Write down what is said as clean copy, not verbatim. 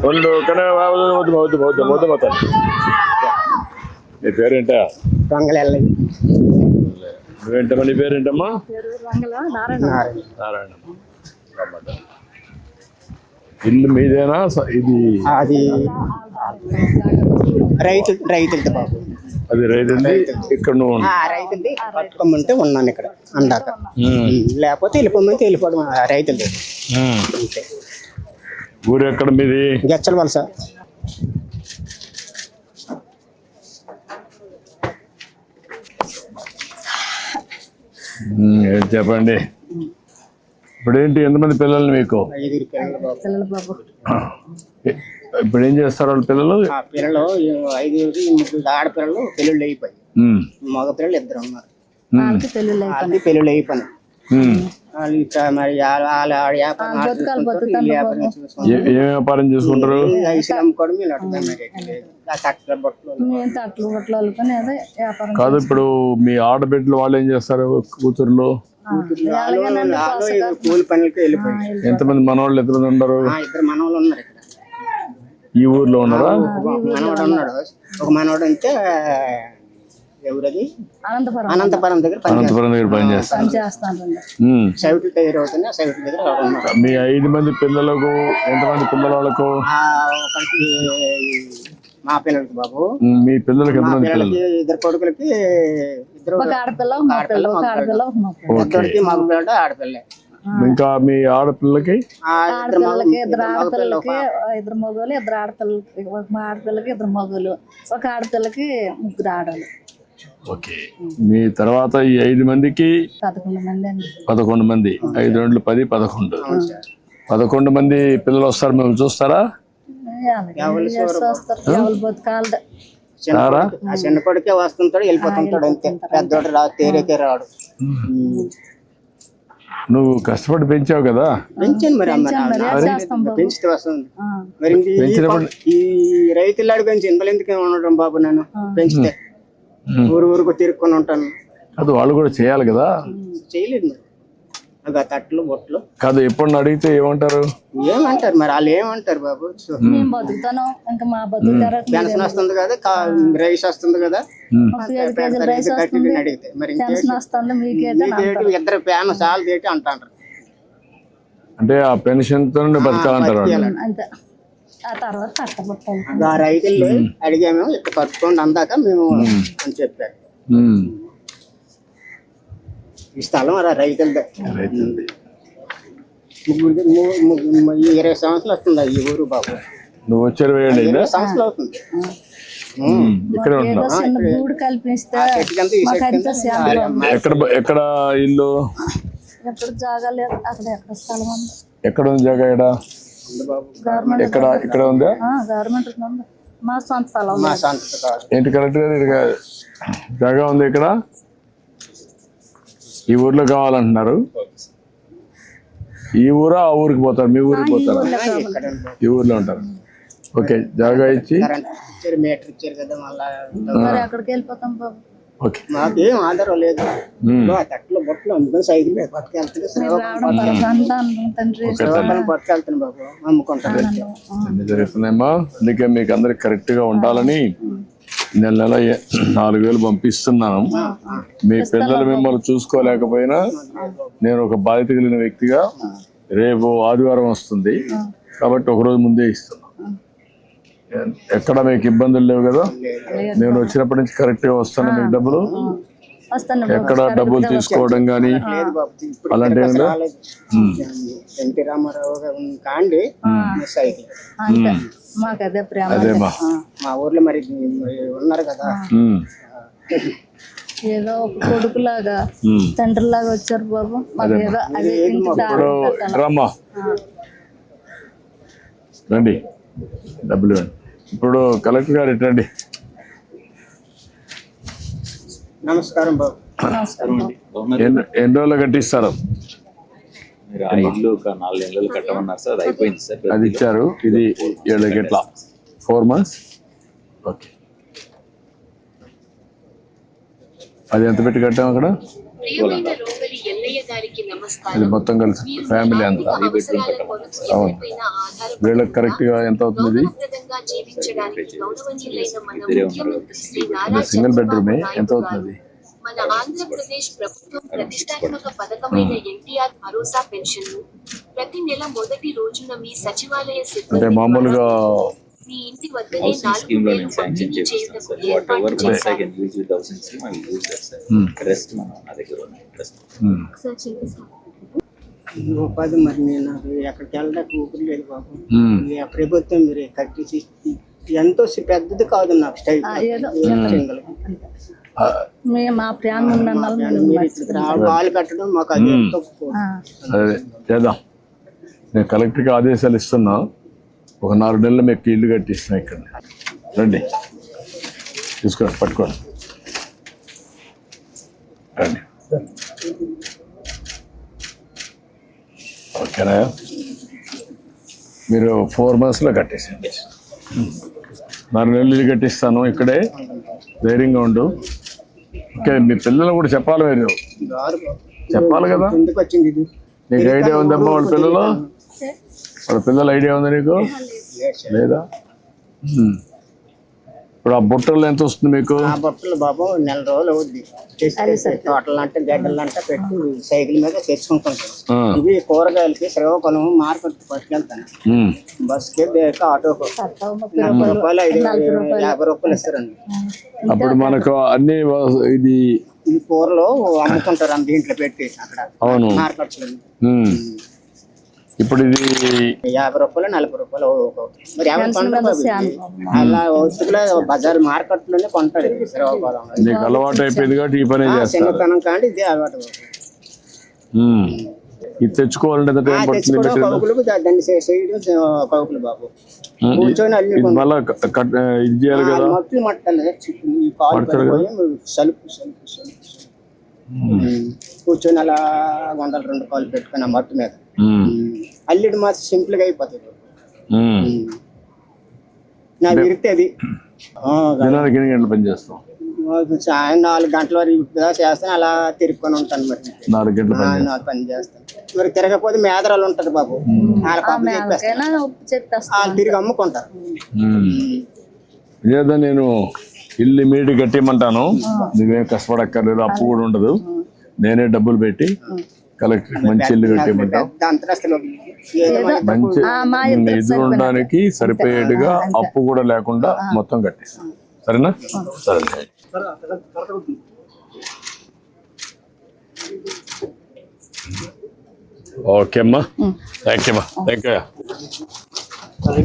ಒಂದು నీ పేరేంటా? నువ్వేంటమ్మా? నీ పేరేంటమ్మా? నారాయణ. ఇల్లు మీదేనా? ఇది అది రైతులది బాబు. అది రైతులది. ఇక్కడ నువ్వు రైతులది పట్టుకోమంటే ఉన్నాను ఇక్కడ అందాక. లేకపోతే వెళ్ళిపోమంటే వెళ్ళిపోవడం రైతులది. ఊరు ఎక్కడ మీది? గెచ్చల వలస. చెప్పండి. ఇప్పుడేంటి, ఎంతమంది పిల్లలు మీకు? 5 పిల్లలు బాబు. ఇప్పుడు ఏం చేస్తారు వాళ్ళు పిల్లలు? పిల్లలు 5 ఆడపిల్లలు పెళ్ళిళ్ళు అయిపోయి, మగ పిల్లలు 2 ఉన్నారు. పెళ్ళిళ్ళు అయిపోయి ఏం వ్యాపారం చేసుకుంటారు? కాదు, ఇప్పుడు మీ ఆడబిడ్డలు వాళ్ళు ఏం చేస్తారు? కూతుర్లు కూలి పనులకి వెళ్ళిపోయి. ఎంతమంది మనవాళ్ళు? ఎంతమంది ఉన్నారు? 2 మనవాళ్ళు ఉన్నారు ఇక్కడ. ఈ ఊర్లో ఉన్నారా? మనవాడు ఉన్నాడు. ఒక మనవాడు అంటే ఎవరది అనంతపురం దగ్గర పని చేస్తాను. సైట్లు తయారవుతున్నాయి. సైట్ల దగ్గర మీ 5 మంది పిల్లలకు ఎంతమంది పిల్లల వాళ్ళకు? మా పిల్లలకి బాబు. మీ పిల్లలకి ఎంతమంది పిల్లలు? 2 కొడుకులకి 2 ఆడపిల్ల, మగ పిల్లడు ఆడపిల్ల. ఇంకా మీ ఆడపిల్లకి? 2 ఆడపిల్లకి 2 మగోళ్ళు, 2 ఆడపిల్లలకి. ఒక ఆడపిల్లకి 2 మగోళ్ళు, ఒక ఆడపిల్లకి 3 ఆడవాళ్ళు. ఓకే. మీ తర్వాత ఈ 5 మందికి 11 మంది అండి. 11 మంది. 5 2 10 11 మంది పిల్లలు వస్తారు. మేము చూస్తారా? చిన్న కొడుకే వస్తుంటాడు, వెళ్ళిపోతుంటాడు అంతే. పెద్దోడు తేరేకే రాడు. నువ్వు కష్టపడి పెంచావు కదా? పెంచాను మరి. పెంచితే వస్తుంది మరి. ఈ రైతులు అడిగి ఇంతలో ఎందుకు ఉండడం బాబు? నేను పెంచితే ఊరుకు తిరుక్కొని ఉంటాను. అది వాళ్ళు కూడా చేయాలి కదా? చేయలేదు మరి. తట్లు బొట్లు కాదు. ఎప్పుడు అడిగితే ఏమంటారు? ఏమంటారు మరి వాళ్ళు? ఏమంటారు బాబు? పెన్షన్ వస్తుంది కదా, రైస్ వస్తుంది కదా అడిగితే మరి 2 ఫ్యాన్ చాలు తేటి అంటారు. అంటే ఆ పెన్షన్ తో బతకాలంటారు. రైతులు అడిగాము, ఇక్కడ కట్టుకోండి అందాక మేము అని చెప్పారు. ఈ స్థలం రైతులదే. 20 సంవత్సరాలు వస్తుంది ఈ ఊరు బాబు. నువ్వు వచ్చారు? 20 సంవత్సరాలు అవుతుంది. ఎక్కడ ఇల్లు? ఎక్కడ ఉంది జాగా? ఇక్కడ ఉందా? ఏంటి కరెక్ట్ గా జాగా ఉంది ఇక్కడ? ఈ ఊర్లో కావాలంటున్నారు. ఈ ఊరా ఆ ఊరికి పోతారు? మీ ఊరికి పోతారా? ఈ ఊర్లో ఉంటారు. ఓకే. జాగా ఇచ్చి మీటర్ ఇచ్చారు కదా, అక్కడికి వెళ్ళిపోతాం బాబు. ఓకే. మాకేం ఆధారం లేదు. తట్లో బొట్లు అందుకని సైకిల్ పట్టుకెళ్తాను బాబు. అమ్ముకుంటాను. జరుగుతున్నాయమ్మా. అందుకే మీకు అందరికి కరెక్ట్ గా ఉండాలని నెల 4,000 పంపిస్తున్నాను. మీ పిల్లలు మిమ్మల్ని చూసుకోలేకపోయినా నేను ఒక బాధ్యత కలిగిన వ్యక్తిగా రేపు ఆదివారం వస్తుంది కాబట్టి ఒకరోజు ముందే ఇస్తున్నాను. ఎక్కడ మీకు ఇబ్బందులు లేవు కదా? నేను వచ్చినప్పటి నుంచి కరెక్ట్ గా వస్తాను. మీకు డబ్బులు ఎక్కడ డబ్బులు తీసుకోవడం కానీ అలాంటి ఎన్టీ రామారావు కాండి అదేమా. మా ఊర్లో మరి ఉన్నారు కదా, ఏదో ఒక కొడుకులాగా తండ్రి లాగా వచ్చారు బాబు. రమ్మా రండి, డబ్బులు ఇవ్వండి. ఇప్పుడు కలెక్టర్ గారు రండి. నమస్కారం బాబు. ఎన్ని రోజులు కట్టిస్తారు? ఇల్లు ఒక 4 నెలలు కట్టమన్నారు సార్. అది అయిపోయింది సార్. అది ఇచ్చారు. ఇది 7 గంటల 4 months. ఓకే. అది ఎంత పెట్టి కట్టాము అక్కడ? ఎల్లయ్య గారికి ఇది నమస్కారం. మొత్తం కలిసి ఫ్యామిలీ అంతా అవసరాల కొరకు ఎవరిపైనా ఆధారపడకుండా వీళ్ళకి కరెక్ట్ గా ఎంత అవుతుంది? గౌరవప్రదంగా జీవించడానికి గౌరవనీయులైన మన ముఖ్యమంత్రి శ్రీ నారా సింగిల్ బెడ్రూమే చంద్రబాబు ఎంత నాయుడు గారు అవుతుంది? మన ఆంధ్రప్రదేశ్ ప్రభుత్వం ప్రతిష్టాత్మక పథకమైన ఎన్టీఆర్ భరోసా పెన్షన్ ను ప్రతి నెల మొదటి రోజున మీ సచివాలయ అంటే సిబ్బంది మామూలుగా మీ ఇంటి వద్దనే హౌసింగ్ స్కీమ్ లో 4,000 నేను శాంక్షన్ పంపిణీ చేపిస్తాను సార్. చేయటకు వాట్ ఎవర్ ఏర్పాటు వన్స్ ఐ చేశారు. Can use with housing scheme I use that sir. Rest మనం నా దగ్గర ఉన్నాయి రెస్ట్. ఈ ఉపాధి మరి నేను నాకు ఎక్కడికి వెళ్ళడానికి ఊపిరి లేదు బాబు. ఈ ప్రభుత్వం మీరు కట్టించి ఎంతో పెద్దది కాదు నాకు స్టైల్ సింగల్. మేము మా ప్రాణం ఉన్నన్నాళ్ళు మీరు ఇక్కడ కాలు పెట్టడం మాకు అది ఎంతో గొప్ప. అదే చేద్దాం. నేను కలెక్టర్కి ఆదేశాలు ఇస్తున్నా. ఒక 4 నెలలు మీకు ఇల్లు కట్టిస్తున్నా ఇక్కడ. రండి తీసుకోండి, పట్టుకోండి, రండి. ఓకేనా? మీరు 4 monthsలో కట్టేసేయండి. 4 నెలలు ఇల్లు కట్టిస్తాను ఇక్కడే. ధైర్యంగా ఉండు. ఓకే, మీ పిల్లలు కూడా చెప్పాలి. మీరు దారు బాబు. చెప్పాలి కదా. ఎందుకు వచ్చింది ఇది? నీకు ఐడియా ఉందమ్మా వాళ్ళ పిల్లలు? వాళ్ళ పిల్లల ఐడియా ఉందా నీకు? లేదా? ఇప్పుడు ఆ బుట్టలు ఎంత వస్తుంది మీకు? ఆ బట్టలు బాబు నెల రోజులు అవుద్ది. తోటలు అంటే గడ్డలు అంటే పెట్టి సైకిల్ మీద తెచ్చుకుంటుంటాను. ఇవి కూరగాయలకి శ్రీకాకుళం మార్కెట్ పట్టుకెళ్తాను. బస్కి ఆటోకు 40 రూపాయలు 50 రూపాయలు ఇస్తారండి. అప్పుడు మనకు అన్ని ఇది ఈ కూరలు అమ్ముకుంటారు అంత దీంట్లో పెట్టి అక్కడ అవును. మార్కెట్స్ లో. ఇప్పుడు ఇది 50 రూపాయలు 40 రూపాయలు మరి ఎవరు కొంటారు బాబు ఇది? అలా వస్తువులే బజార్ మార్కెట్ లోనే కొంటారు ఇది శ్రీకాకుళం. నీకు అలవాటు అయిపోయింది కాబట్టి ఈ పనే చేస్తారు. చిన్నతనం కానీ ఇదే అలవాటు బాబు. ఇది తెచ్చుకోవాలంటే ఎంత టైం పడుతుంది? తెచ్చుకోవడం కౌకులకు దాన్ని చేయడం కౌకులు బాబు. కూర్చొని అల్లి ఇది మళ్ళా ఇది చేయాలి కదా. మొత్తం మట్టాలి ఈ కాలు పడిపోయి సలుపు సలుపు సలుపు కూర్చొని అలా 102 కాలు పెట్టుకుని ఆ మట్టు మీద అల్లిడి మాత్రం సింపుల్ గా అయిపోతుంది. నాకు విరితే అది దినానికి ఎన్ని గంటలు పని చేస్తాం? సాయం 4 గంటల వరకు చేస్తాను. అలా తిరుక్కొని ఉంటాను. మరి 4 గంటలు పని చేస్తాం. 4 పని చేస్తాను. మరి తిరగకపోతే మేదరాలు ఉంటది బాబు. వాళ్ళ పాప చెప్పేస్తాను. వాళ్ళు తిరిగి అమ్ముకుంటారు. లేదా నేను ఇల్లు ఇమీడియట్ కట్టేయమంటాను. నువ్వేం కష్టపడక్కర్లేదు. అప్పు కూడా ఉండదు. నేనే డబ్బులు పెట్టి కలెక్టర్ మంచి ఇల్లు కట్టేయమంటాం. అంతరస్తులు మంచి ఎదురు ఉండడానికి సరిపోయేట్టుగా అప్పు కూడా లేకుండా మొత్తం కట్టేస్తాం. సరేనా? సరే. ఓకే అమ్మా. థ్యాంక్ యూ అమ్మా. Thank you.